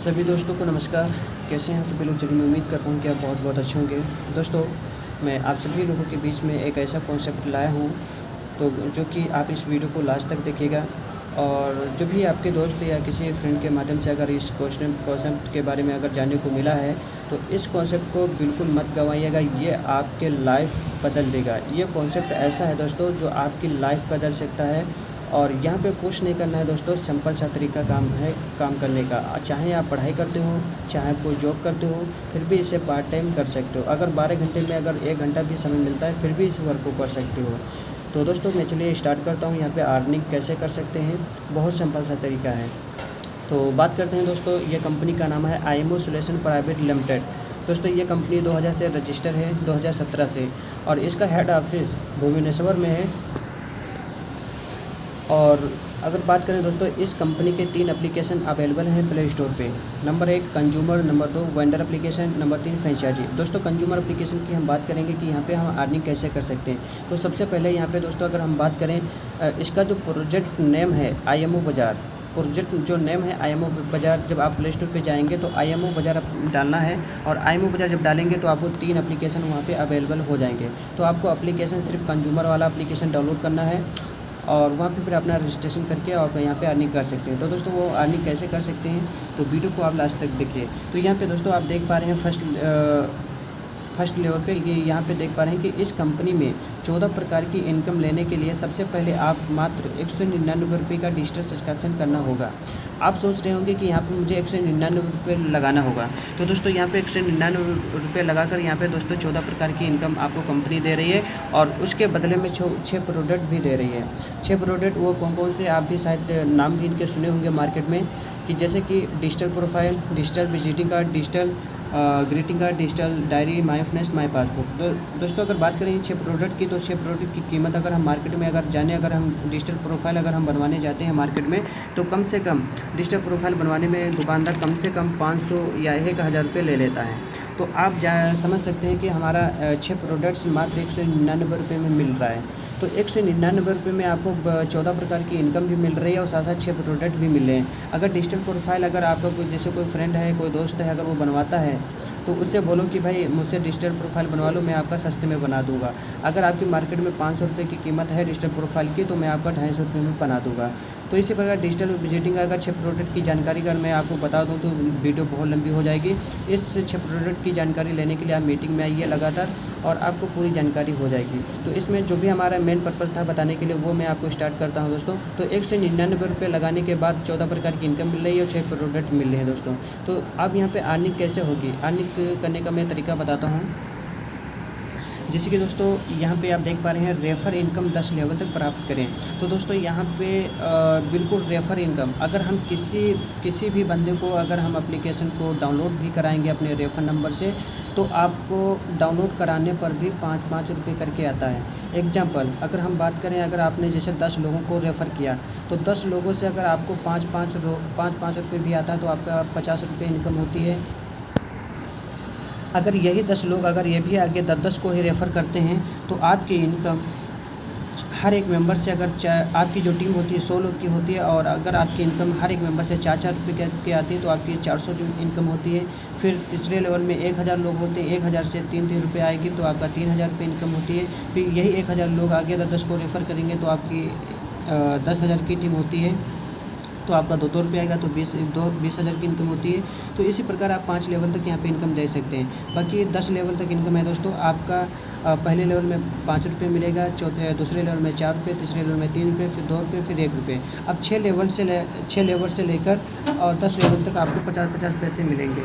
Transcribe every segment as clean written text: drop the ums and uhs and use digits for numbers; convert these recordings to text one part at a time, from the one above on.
सभी दोस्तों को नमस्कार। कैसे हैं सभी लोग? चलिए मैं उम्मीद करता हूँ कि आप बहुत बहुत अच्छे होंगे। दोस्तों, मैं आप सभी लोगों के बीच में एक ऐसा कॉन्सेप्ट लाया हूँ तो जो कि आप इस वीडियो को लास्ट तक देखिएगा। और जो भी आपके दोस्त या किसी फ्रेंड के माध्यम से अगर इस कॉन्सेप्ट के बारे में अगर जानने को मिला है तो इस कॉन्सेप्ट को बिल्कुल मत गंवाइएगा। ये आपके लाइफ बदल देगा। ये कॉन्सेप्ट ऐसा है दोस्तों जो आपकी लाइफ बदल सकता है। और यहाँ पे कुछ नहीं करना है दोस्तों, सिंपल सा तरीका काम है काम करने का। चाहे आप पढ़ाई करते हो, चाहे आप कोई जॉब करते हो, फिर भी इसे पार्ट टाइम कर सकते हो। अगर 12 घंटे में अगर 1 घंटा भी समय मिलता है फिर भी इस वर्क को कर सकते हो। तो दोस्तों मैं चलिए स्टार्ट करता हूँ। यहाँ पे अर्निंग कैसे कर सकते हैं, बहुत सिंपल सा तरीका है। तो बात करते हैं दोस्तों, ये कंपनी का नाम है IMO सॉल्यूशन प्राइवेट लिमिटेड। दोस्तों ये कंपनी 2000 से रजिस्टर है, 2017 से, और इसका हेड ऑफिस भुवनेश्वर में है। और अगर बात करें दोस्तों, इस कंपनी के 3 एप्लीकेशन अवेलेबल हैं प्ले स्टोर पे। Number 1 consumer, number 2 vendor application, number 3 franchisee. दोस्तों कंज्यूमर एप्लीकेशन की हम बात करेंगे कि यहाँ पे हम अर्निंग कैसे कर सकते हैं। तो सबसे पहले यहाँ पे दोस्तों अगर हम बात करें, इसका जो प्रोजेक्ट नेम है IMO बाज़ार, प्रोजेक्ट जो नेम है IMO बाज़ार, जब आप प्ले स्टोर पे जाएंगे तो IMO बाज़ार डालना है। और IMO बाज़ार जब डालेंगे तो आपको 3 एप्लीकेशन वहाँ पे अवेलेबल हो जाएंगे। तो आपको एप्लीकेशन सिर्फ कंज्यूमर वाला एप्लीकेशन डाउनलोड करना है और वहाँ पे फिर अपना रजिस्ट्रेशन करके और यहाँ पे अर्निंग कर सकते हैं। तो दोस्तों वो अर्निंग कैसे कर सकते हैं तो वीडियो को आप लास्ट तक देखिए। तो यहाँ पे दोस्तों आप देख पा रहे हैं फर्स्ट लेवल पे ये यहाँ पे देख पा रहे हैं कि इस कंपनी में 14 प्रकार की इनकम लेने के लिए सबसे पहले आप मात्र 199 रुपये का डिजिटल सब्सक्रिप्शन करना होगा। आप सोच रहे होंगे कि यहाँ पे मुझे 199 रुपये लगाना होगा। तो दोस्तों यहाँ पे 199 रुपये लगाकर यहाँ पे दोस्तों 14 प्रकार की इनकम आपको कंपनी दे रही है और उसके बदले में 6 प्रोडक्ट भी दे रही है। 6 प्रोडक्ट वो कौन कौन से, आप भी शायद नाम भी इनके सुने होंगे मार्केट में, कि जैसे कि digital profile, digital visiting card, digital greeting card, digital diary, my finance, my passbook. तो दोस्तों अगर बात करें 6 प्रोडक्ट की, तो 6 प्रोडक्ट की कीमत अगर हम मार्केट में अगर हम डिजिटल प्रोफाइल अगर हम बनवाने जाते हैं मार्केट में, तो कम से कम डिजिटल प्रोफाइल बनवाने में दुकानदार कम से कम 500 या 1000 रुपये ले लेता है। तो आप समझ सकते हैं कि हमारा 6 प्रोडक्ट्स मात्र 199 रुपये में मिल रहा है। तो 199 रुपये में आपको 14 प्रकार की इनकम भी मिल रही है और साथ साथ 6 प्रोडक्ट भी मिल रहे हैं। अगर डिजिटल प्रोफाइल अगर आपका कोई जैसे कोई फ्रेंड है, कोई दोस्त है, अगर वो बनवाता है तो उससे बोलो कि भाई मुझसे डिजिटल प्रोफाइल बनवा लो, मैं आपका सस्ते में बना दूंगा। अगर आपकी मार्केट में 500 रुपये की कीमत है डिजिटल प्रोफाइल की, तो मैं आपका 250 रुपये में बना दूंगा। तो इसी प्रकार डिजिटल विजिटिंग अगर 6 प्रोडक्ट की जानकारी अगर मैं आपको बता दूं तो वीडियो बहुत लंबी हो जाएगी। इस 6 प्रोडक्ट की जानकारी लेने के लिए आप मीटिंग में आइए लगातार और आपको पूरी जानकारी हो जाएगी। तो इसमें जो भी हमारा मेन पर्पज़ था बताने के लिए वो मैं आपको स्टार्ट करता हूं दोस्तों। तो 199 रुपये लगाने के बाद 14 प्रकार की इनकम मिल रही है और 6 प्रोडक्ट मिल रहे हैं दोस्तों। तो अब यहाँ पे अर्निंग कैसे होगी, अर्निंग करने का मैं तरीका बताता हूँ। जैसे कि दोस्तों यहाँ पे आप देख पा रहे हैं रेफ़र इनकम 10 लेवल तक प्राप्त करें। तो दोस्तों यहाँ पे बिल्कुल रेफ़र इनकम, अगर हम किसी भी बंदे को अगर हम एप्लीकेशन को डाउनलोड भी कराएंगे अपने रेफ़र नंबर से, तो आपको डाउनलोड कराने पर भी 5-5 रुपये करके आता है। एग्जाम्पल अगर हम बात करें, अगर आपने जैसे 10 लोगों को रेफ़र किया तो 10 लोगों से अगर आपको 5-5 रुपये भी आता है तो आपका 50 रुपये इनकम होती है। अगर यही 10 लोग अगर ये भी आगे 10-10 को ही रेफ़र करते हैं तो आपकी इनकम हर एक मेंबर से, अगर आपकी जो टीम होती है 100 लोग की होती है और अगर आपकी इनकम हर एक मेंबर से 4-4 रुपये की आती है तो आपकी 400 इनकम होती है। फिर तीसरे लेवल में 1000 लोग होते हैं, 1000 से 3 रुपये आएगी तो आपका 3000 रुपये इनकम होती है। फिर यही 1000 लोग आगे 10 को रेफ़र करेंगे तो आपकी 10,000 की टीम होती है तो आपका 2 रुपये आएगा तो 20,000 की इनकम होती है। तो इसी प्रकार आप 5 लेवल तक यहाँ पे इनकम दे सकते हैं। बाकी 10 लेवल तक इनकम है दोस्तों। आपका पहले लेवल में 5 रुपये मिलेगा, दूसरे लेवल में 4 रुपये, तीसरे लेवल में 3 रुपये, फिर 2 रुपये, फिर 1 रुपये। अब 6 लेवल से लेकर और 10 लेवल तक आपको 50-50 पैसे मिलेंगे।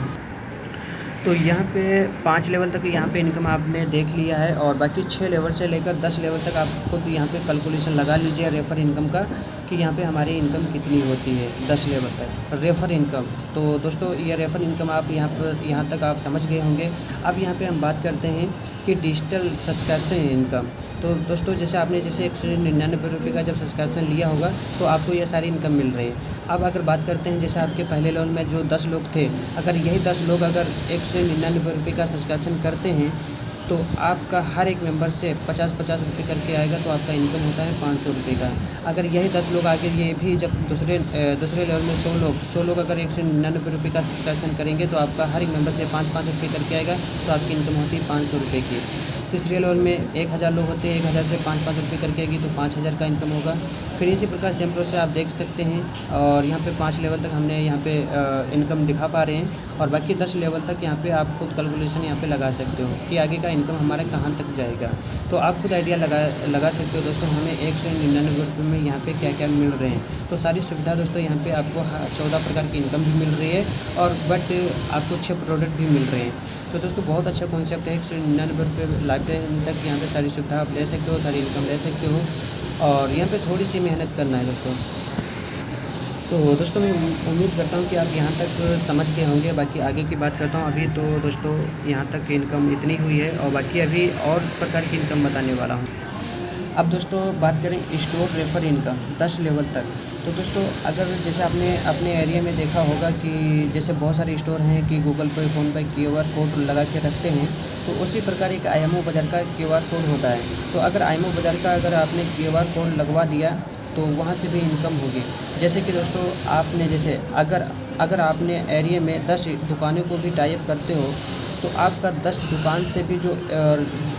तो यहाँ पे 5 लेवल तक यहाँ पे इनकम आपने देख लिया है और बाकी 6 लेवल से लेकर 10 लेवल तक आप खुद यहाँ पे कैलकुलेशन लगा लीजिए रेफ़र इनकम का कि यहाँ पे हमारी इनकम कितनी होती है 10 लेवल तक रेफ़र इनकम। तो दोस्तों ये रेफ़र इनकम आप यहाँ तक आप समझ गए होंगे। अब यहाँ पे हम बात करते हैं कि डिजिटल सब्सक्रिप्शन इनकम। तो दोस्तों जैसे आपने 199 रुपये का जब सब्सक्रिप्शन लिया होगा तो आपको ये सारी इनकम मिल रही है। अब अगर बात करते हैं जैसे आपके पहले लेवल में जो 10 लोग थे, अगर यही 10 लोग अगर 199 रुपये का सब्सक्रिप्शन करते हैं तो आपका हर एक मेंबर से 50-50 रुपये करके आएगा, तो आपका इनकम होता है 500 रुपये का। अगर यही 10 लोग आगे ये भी जब दूसरे लेवल में 100 लोग अगर 199 रुपये का सब्सक्रिप्शन करेंगे, तो आपका हर एक मेंबर से 5-5 रुपये करके आएगा, तो आपकी इनकम होती है 500 रुपये की। तीसरे लेवल में 1000 लोग होते हैं, 1000 से 5-5 रुपये करके आएगी, तो 5000 का इनकम होगा। फिर इसी प्रकार सेम प्रोसेस आप देख सकते हैं। और यहाँ पे 5 लेवल तक हमने यहाँ पे इनकम दिखा पा रहे हैं, और बाकी 10 लेवल तक यहाँ पे आप खुद कैलकुलेशन यहाँ पे लगा सकते हो कि आगे का इनकम हमारा कहाँ तक जाएगा। तो आप खुद आइडिया लगा सकते हो दोस्तों, हमें 199 रुपये में यहाँ पे क्या क्या मिल रहे हैं। तो सारी सुविधा दोस्तों यहाँ पे आपको 14 प्रकार की इनकम भी मिल रही है, और बट आपको 6 प्रोडक्ट भी मिल रहे हैं। तो दोस्तों बहुत अच्छा कॉन्सेप्ट है। 199 रुपये लाइफ टाइम तक यहाँ पे सारी सुविधा आप ले सकते हो, सारी इनकम ले सकते हो, और यहाँ पे थोड़ी सी मेहनत करना है दोस्तों। तो दोस्तों मैं उम्मीद करता हूँ कि आप यहाँ तक समझ गए होंगे। बाकी आगे की बात करता हूँ। अभी तो दोस्तों यहाँ तक इनकम इतनी हुई है, और बाकी अभी और प्रकार की इनकम बताने वाला हूँ। अब दोस्तों बात करें स्टोर रेफर इनकम 10 लेवल तक। तो दोस्तों अगर जैसे आपने अपने एरिया में देखा होगा कि जैसे बहुत सारे स्टोर हैं कि गूगल पे, फ़ोनपे QR कोड लगा के रखते हैं, तो उसी प्रकार एक IMO बाज़ार का QR कोड होता है। तो अगर IMO बाज़ार का अगर आपने QR कोड लगवा दिया, तो वहाँ से भी इनकम होगी। जैसे कि दोस्तों आपने जैसे अगर आपने एरिया में 10 दुकानों को भी टाई अप करते हो, तो आपका 10 दुकान से भी जो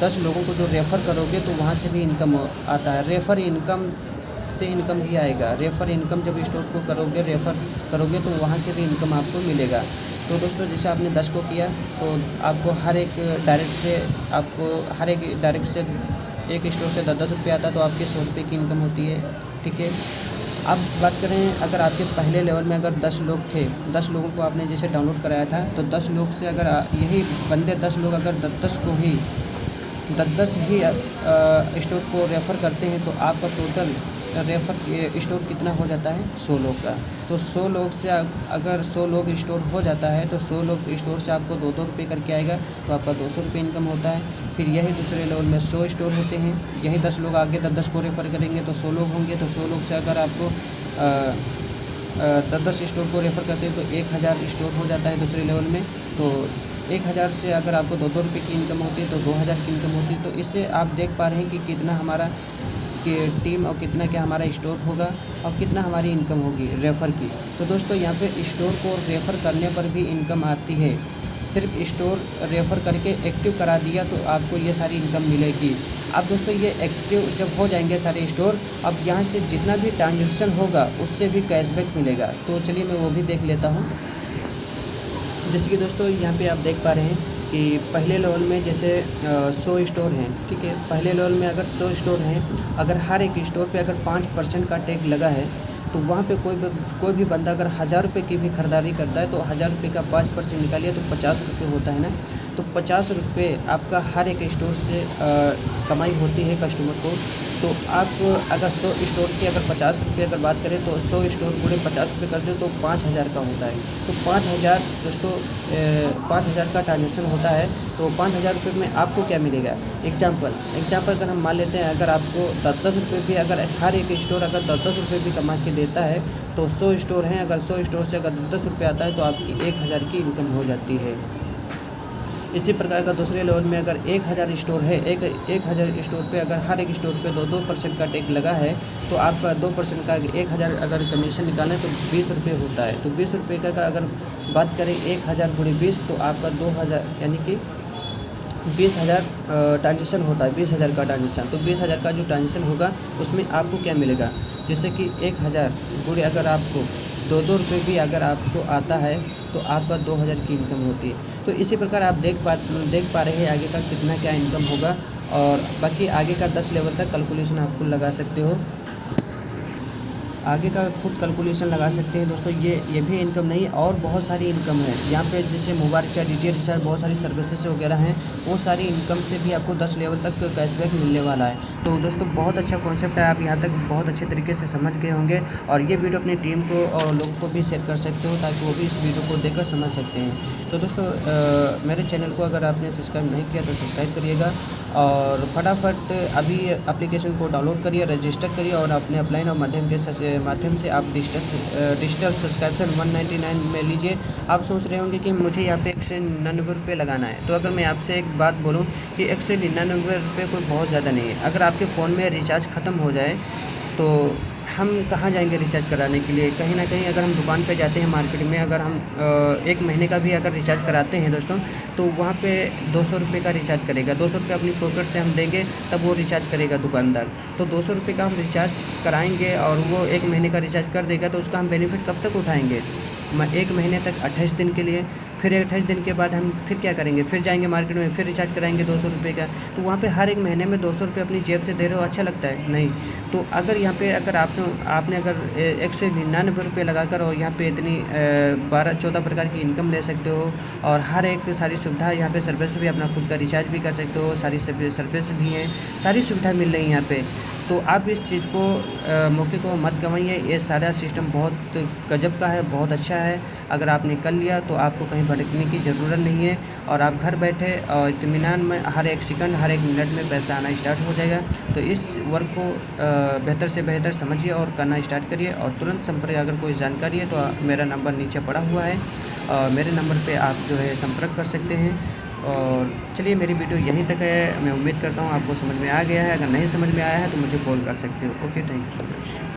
10 लोगों को जो रेफ़र करोगे, तो वहाँ से भी इनकम आता है। रेफ़र इनकम से इनकम भी आएगा। रेफ़र इनकम जब स्टोर को करोगे, रेफ़र करोगे, तो वहाँ से भी इनकम आपको मिलेगा। तो दोस्तों जैसे आपने 10 को किया, तो आपको हर एक डायरेक्ट से एक स्टोर से 10-10 रुपये आता है, तो आपके 100 रुपये की इनकम होती है। ठीक है। अब बात करें, अगर आपके पहले लेवल में अगर 10 लोग थे, 10 लोगों को आपने जैसे डाउनलोड कराया था, तो 10 लोग से अगर यही बंदे 10 लोग अगर 10-10 को ही 10-10 ही स्टोर को रेफ़र करते हैं, तो आपका टोटल रेफ़र स्टोर कितना हो जाता है? 100 लोग का। तो 100 लोग से अगर 100 लोग स्टोर हो जाता है, तो 100 लोग स्टोर से आपको 2-2 रुपये करके आएगा, तो आपका 200 रुपये इनकम होता है। फिर यही दूसरे लेवल में 100 स्टोर होते हैं, यही 10 लोग आगे 10-10 को रेफ़र करेंगे, तो 100 लोग होंगे। तो 100 लोग से अगर आपको 10-10 स्टोर को रेफ़र करते हैं, तो 1000 स्टोर हो जाता है दूसरे लेवल में। तो 1000 से अगर आपको 2-2 रुपये की इनकम होती है, तो 2000 की इनकम होती है। तो इससे आप देख पा रहे हैं कि कितना हमारा कि टीम और कितना क्या हमारा स्टोर होगा, और कितना हमारी इनकम होगी रेफ़र की। तो दोस्तों यहाँ पे स्टोर को रेफ़र करने पर भी इनकम आती है। सिर्फ स्टोर रेफ़र करके एक्टिव करा दिया, तो आपको ये सारी इनकम मिलेगी। अब दोस्तों ये एक्टिव जब हो जाएंगे सारे स्टोर, अब यहाँ से जितना भी ट्रांजेक्शन होगा, उससे भी कैशबैक मिलेगा। तो चलिए मैं वो भी देख लेता हूँ। जैसे कि दोस्तों यहाँ पे आप देख पा रहे हैं कि पहले लेवल में जैसे 100 स्टोर हैं। ठीक है। पहले लेवल में अगर 100 स्टोर हैं, अगर हर एक स्टोर पे अगर 5% का टैग लगा है, तो वहाँ पे कोई भी बंदा अगर 1000 रुपये की भी खरीदारी करता है, तो 1000 रुपये का 5% निकालिए, तो 50 रुपये होता है ना। तो 50 रुपये आपका हर एक स्टोर से कमाई होती है कस्टमर को। तो आप अगर 100 स्टोर की अगर 50 रुपये अगर बात करें, तो 100 स्टोर पूरे 50 रुपये कर दें, तो 5000 का होता है। तो 5000 दोस्तों 5000 का ट्रांजेक्शन होता है। तो 5000 रुपये में आपको क्या मिलेगा? एग्जाम्पल अगर हम मान लेते हैं, अगर आपको 10-10 रुपये भी अगर हर एक स्टोर अगर 10-10 रुपये भी कमा के देता है, तो 100 स्टोर हैं, अगर 100 स्टोर से अगर 10 रुपये आता है, तो आपकी 1000 की इनकम हो जाती है। इसी प्रकार का दूसरे लेवल में अगर 1000 स्टोर है, 1000 स्टोर पे अगर हर एक स्टोर पे 2% का टैग लगा है, तो आपका 2% का 1000 अगर कमीशन निकालें, तो 20 रुपये होता है। तो 20 रुपये का अगर बात करें 1000 × 20, तो आपका 2000 यानी कि 20,000 ट्रांजेक्शन होता है। 20,000 का ट्रांजेक्शन, तो 20,000 का जो ट्रांजेक्शन होगा, उसमें आपको क्या मिलेगा? जैसे कि 1000 गुणे अगर आपको 2-2 रुपये भी अगर आपको आता है, तो आपका 2000 की इनकम होती है। तो इसी प्रकार आप देख पा रहे हैं आगे का कितना क्या इनकम होगा, और बाकी आगे का 10 लेवल तक कैलकुलेशन आपको लगा सकते हो। आगे का खुद कैलकुलेशन लगा सकते हैं दोस्तों। ये भी इनकम नहीं, और बहुत सारी इनकम है यहाँ पे, जैसे मोबाइल रिचार्ज, डीटीएच रिचार्ज, बहुत सारी सर्विसेज वगैरह हैं। वो सारी इनकम से भी आपको 10 लेवल तक कैशबैक मिलने वाला है। तो दोस्तों बहुत अच्छा कॉन्सेप्ट है, आप यहाँ तक बहुत अच्छे तरीके से समझ गए होंगे, और ये वीडियो अपनी टीम को और लोगों को भी शेयर कर सकते हो, ताकि वो भी इस वीडियो को देखकर समझ सकते हैं। तो दोस्तों मेरे चैनल को अगर आपने सब्सक्राइब नहीं किया, तो सब्सक्राइब करिएगा, और फटाफट अभी एप्लीकेशन को डाउनलोड करिए, रजिस्टर करिए और अपने अपलाइन और माध्यम से आप डिजिटल सब्सक्रिप्शन 199 में लीजिए। आप सोच रहे होंगे कि मुझे यहाँ पे 199 रुपये लगाना है, तो अगर मैं आपसे एक बात बोलूँ कि 199 रुपये कोई बहुत ज़्यादा नहीं है। अगर आपके फ़ोन में रिचार्ज ख़त्म हो जाए तो हम कहाँ जाएंगे रिचार्ज कराने के लिए? कहीं ना कहीं अगर हम दुकान पे जाते हैं मार्केट में, अगर हम 1 महीने का भी अगर रिचार्ज कराते हैं दोस्तों, तो वहाँ पे 200 रुपये का रिचार्ज करेगा। 200 रुपये अपनी पॉकेट से हम देंगे तब वो रिचार्ज करेगा दुकानदार। तो 200 रुपये का हम रिचार्ज कराएंगे और वो 1 महीने का रिचार्ज कर देगा, तो उसका हम बेनिफिट कब तक उठाएंगे? 1 महीने तक 28 दिन के लिए। फिर 28 दिन के बाद हम फिर क्या करेंगे? फिर जाएंगे मार्केट में, फिर रिचार्ज कराएंगे 200 रुपये का। तो वहाँ पे हर एक महीने में 200 रुपये अपनी जेब से दे रहे हो, अच्छा लगता है? नहीं। तो अगर यहाँ पे अगर आपने अगर 199 रुपये लगाकर और यहाँ पे इतनी 12-14 प्रकार की इनकम ले सकते हो और हर एक सारी सुविधा यहाँ पे सर्विस भी, अपना खुद का रिचार्ज भी कर सकते हो, सारी सर्विस भी हैं, सारी सुविधा मिल रही है यहाँ पे। तो आप इस चीज़ को मौके को मत गंवाइए। ये सारा सिस्टम बहुत गजब का है, बहुत अच्छा है। अगर आपने कर लिया तो आपको कहीं भटकने की ज़रूरत नहीं है और आप घर बैठे और इत्मीनान में हर एक सेकंड, हर एक मिनट में पैसा आना स्टार्ट हो जाएगा। तो इस वर्क को बेहतर से बेहतर समझिए और करना स्टार्ट करिए और तुरंत संपर्क। अगर कोई जानकारी है तो मेरा नंबर नीचे पड़ा हुआ है और मेरे नंबर पे आप जो है संपर्क कर सकते हैं। और चलिए, मेरी वीडियो यहीं तक है। मैं उम्मीद करता हूँ आपको समझ में आ गया है। अगर नहीं समझ में आया है तो मुझे कॉल कर सकते हो। Okay, thank you so much.